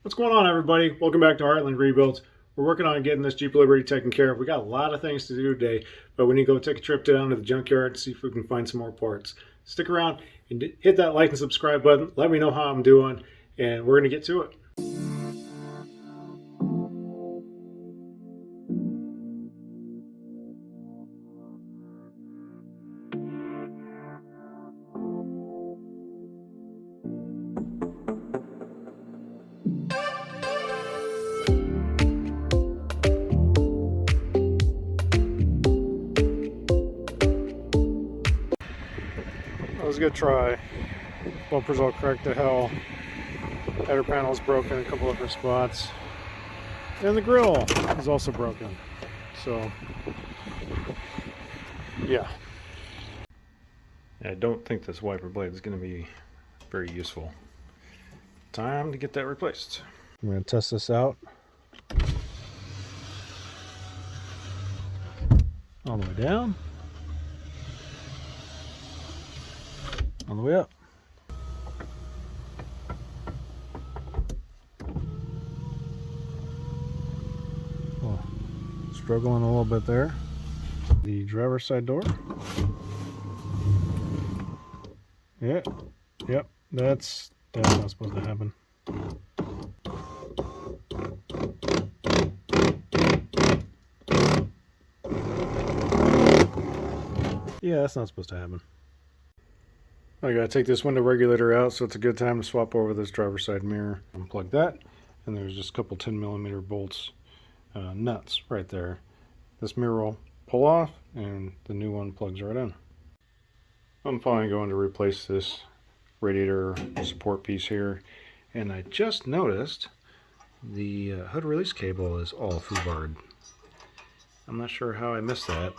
What's going on, everybody? Welcome back to Heartland Rebuilds. We're working on getting this Jeep Liberty taken care of. We got a lot of things to do today, but we need to go take a trip down to the junkyard to see if we can find some more parts. Stick around and hit that like and subscribe button. Let me know how I'm doing, and we're going to get to it. That was a good try. Bumper's all cracked to hell. Header panel's broken in a couple other spots. And the grill is also broken. So, yeah. I don't think this wiper blade is going to be very useful. Time to get that replaced. I'm going to test this out. All the way down. All the way up. Oh, struggling a little bit there. The driver's side door. Yeah, yep, that's not supposed to happen. Yeah, that's not supposed to happen. I gotta take this window regulator out, so it's a good time to swap over this driver's side mirror. Unplug that, and there's just a couple 10mm bolts, nuts right there. This mirror will pull off, and the new one plugs right in. I'm finally going to replace this radiator support piece here, and I just noticed the hood release cable is all foobarred. I'm not sure how I missed that.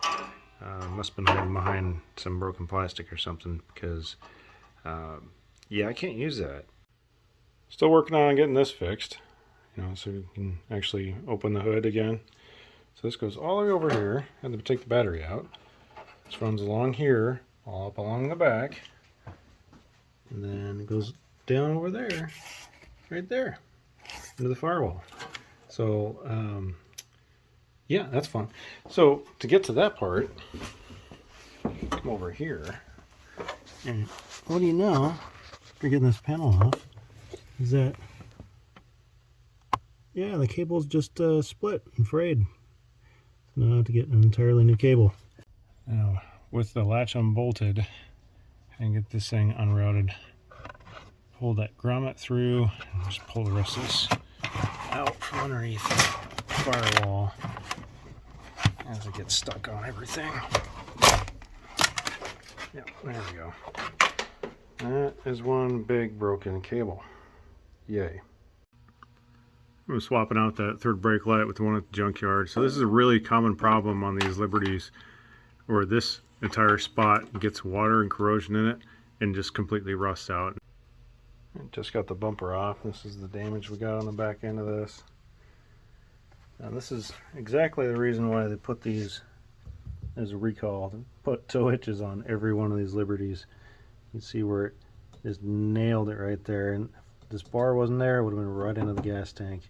Must have been hiding behind some broken plastic or something, because yeah, I can't use that. Still working on getting this fixed, so we can actually open the hood again. So this goes all the way over here. I had to take the battery out. This runs along here, all up along the back, and then it goes down over there, right there, into the firewall. So yeah, that's fun. So to get to that part, come over here, and what do you know, after getting this panel off, is that, yeah, the cable's just split and frayed. So now I have to get an entirely new cable. Now, with the latch unbolted, and get this thing unrouted, pull that grommet through, and just pull the rest of this out from underneath the firewall as it gets stuck on everything. Yep, there we go. That is one big broken cable. Yay. I'm swapping out that third brake light with the one at the junkyard. So this is a really common problem on these Liberties, where this entire spot gets water and corrosion in it and just completely rusts out. I just got the bumper off. This is the damage we got on the back end of this. Now this is exactly the reason why they put these as a recall. They put tow hitches on every one of these Liberties. You can see where it just nailed it right there. And if this bar wasn't there, it would have been right into the gas tank.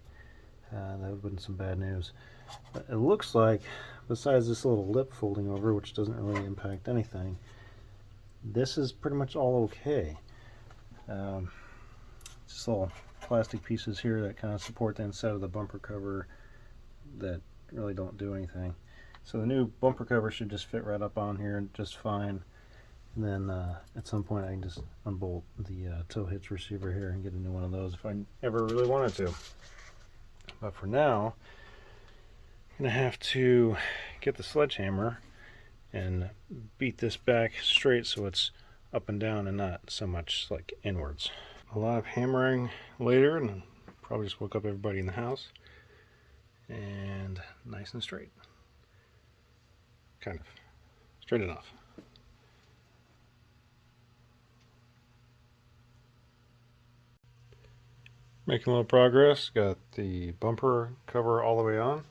That would have been some bad news. But it looks like, besides this little lip folding over, which doesn't really impact anything, this is pretty much all okay. Just little plastic pieces here that kind of support the inside of the bumper cover that really don't do anything. So the new bumper cover should just fit right up on here just fine. And then at some point I can just unbolt the tow hitch receiver here and get a new one of those if I ever really wanted to. But for now, I'm going to have to get the sledgehammer and beat this back straight so it's up and down and not so much like inwards. A lot of hammering later, and probably just woke up everybody in the house. And nice and straight. Kind of. Straight enough. Making a little progress. Got the bumper cover all the way on.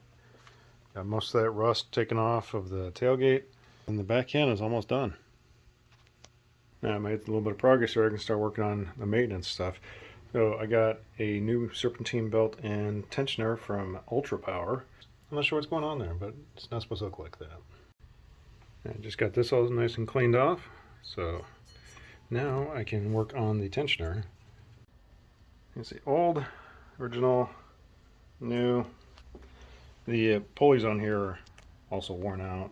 Got most of that rust taken off of the tailgate. And the back end is almost done. Now I made a little bit of progress here. I can start working on the maintenance stuff. So I got a new serpentine belt and tensioner from Ultra Power. I'm not sure what's going on there, but it's not supposed to look like that. I just got this all nice and cleaned off, so now I can work on the tensioner. You can see old, original, new. The pulleys on here are also worn out.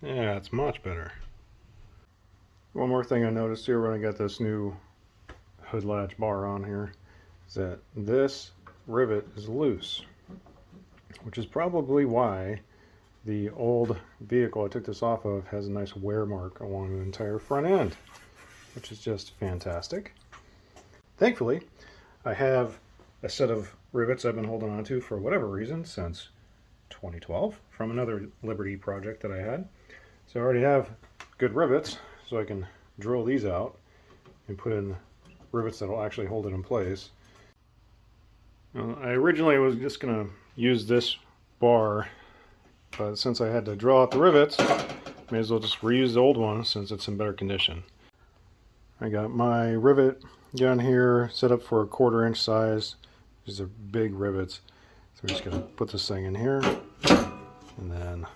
Yeah, it's much better. One more thing I noticed here when I got this new hood latch bar on here is that this rivet is loose, which is probably why the old vehicle I took this off of has a nice wear mark along the entire front end, which is just fantastic. Thankfully, I have a set of rivets I've been holding on to for whatever reason since 2012 from another Liberty project that I had. So I already have good rivets, so I can drill these out and put in rivets that will actually hold it in place. I originally was just going to use this bar, but since I had to draw out the rivets, may as well just reuse the old one since it's in better condition. I got my rivet gun here set up for a 1/4 inch size. These are big rivets, so we're just going to put this thing in here and then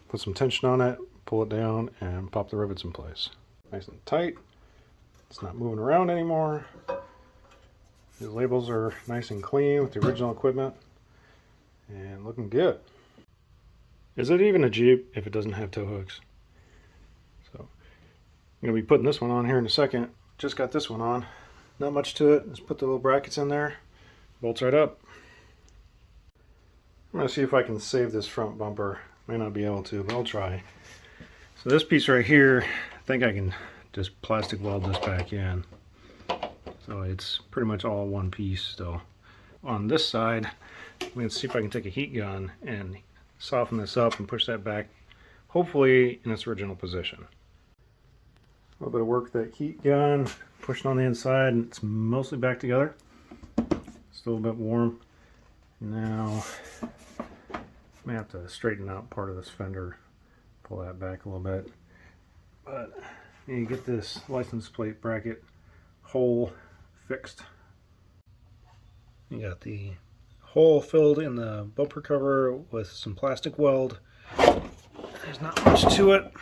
put some tension on it, pull it down, and pop the rivets in place. Nice and tight. It's not moving around anymore. The labels are nice and clean with the original equipment and looking good. Is it even a Jeep if it doesn't have tow hooks? So I'm going to be putting this one on here in a second. Just got this one on. Not much to it. Just put the little brackets in there. Bolts right up. I'm going to see if I can save this front bumper. May not be able to, but I'll try. So this piece right here, I think I can just plastic weld this back in. So it's pretty much all one piece still. On this side, I'm going to see if I can take a heat gun and soften this up and push that back, hopefully in its original position. A little bit of work with that heat gun, pushing on the inside, and it's mostly back together. Still a bit warm. Now, I may have to straighten out part of this fender, pull that back a little bit. But you get this license plate bracket hole fixed. You got the hole filled in the bumper cover with some plastic weld. There's not much to it.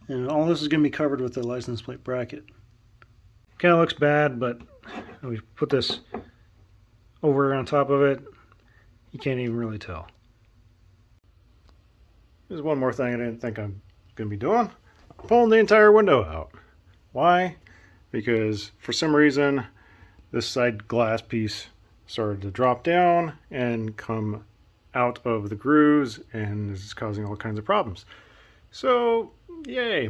And all this is going to be covered with the license plate bracket. Kind of looks bad, but we put this over on top of it. You can't even really tell. There's one more thing I didn't think I'm going to be doing. I'm pulling the entire window out. Why? Because for some reason this side glass piece started to drop down and come out of the grooves, and this is causing all kinds of problems. So, yay.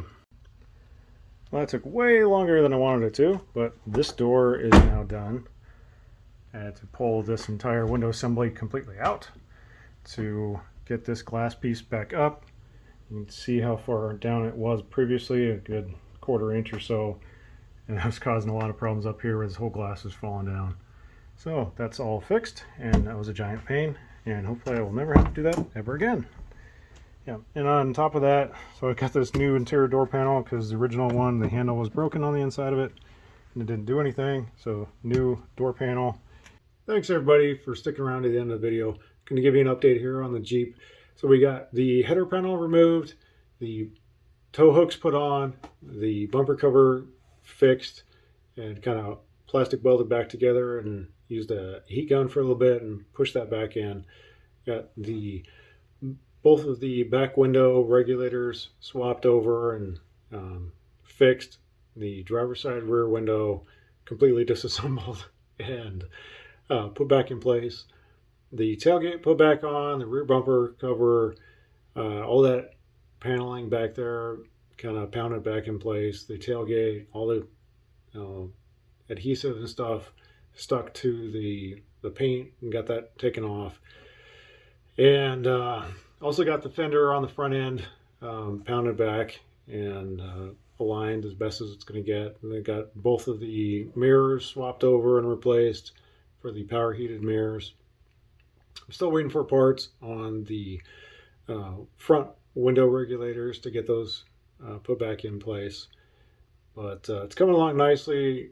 Well, that took way longer than I wanted it to, but this door is now done. I had to pull this entire window assembly completely out to get this glass piece back up. You can see how far down it was previously, a good 1/4 inch or so, and that was causing a lot of problems up here where this whole glass is falling down. So that's all fixed, and that was a giant pain, and hopefully I will never have to do that ever again. Yeah, and on top of that, so I got this new interior door panel because the original one, the handle was broken on the inside of it and it didn't do anything. So new door panel. Thanks everybody for sticking around to the end of the video. Going to give you an update here on the Jeep. So we got the header panel removed, the tow hooks put on, the bumper cover fixed, and kind of plastic welded back together, and used a heat gun for a little bit and pushed that back in. Got the both of the back window regulators swapped over and fixed. The driver's side rear window completely disassembled and put back in place. The tailgate put back on, the rear bumper cover, all that paneling back there kind of pounded back in place. The tailgate, all the adhesive and stuff stuck to the paint and got that taken off. And also got the fender on the front end pounded back and aligned as best as it's going to get. And they got both of the mirrors swapped over and replaced for the power heated mirrors. I'm still waiting for parts on the front window regulators to get those put back in place. But it's coming along nicely.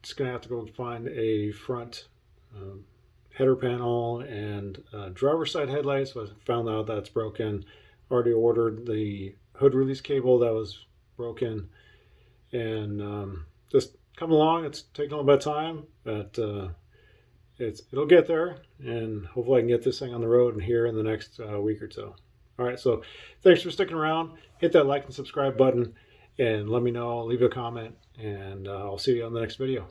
Just going to have to go find a front header panel and driver's side headlights. So I found out that's broken. Already ordered the hood release cable that was broken. And just coming along. It's taking a little bit of time, but it'll get there. And hopefully I can get this thing on the road and here in the next week or so. All right, so thanks for sticking around. Hit that like and subscribe button and let me know, leave a comment, and I'll see you on the next video.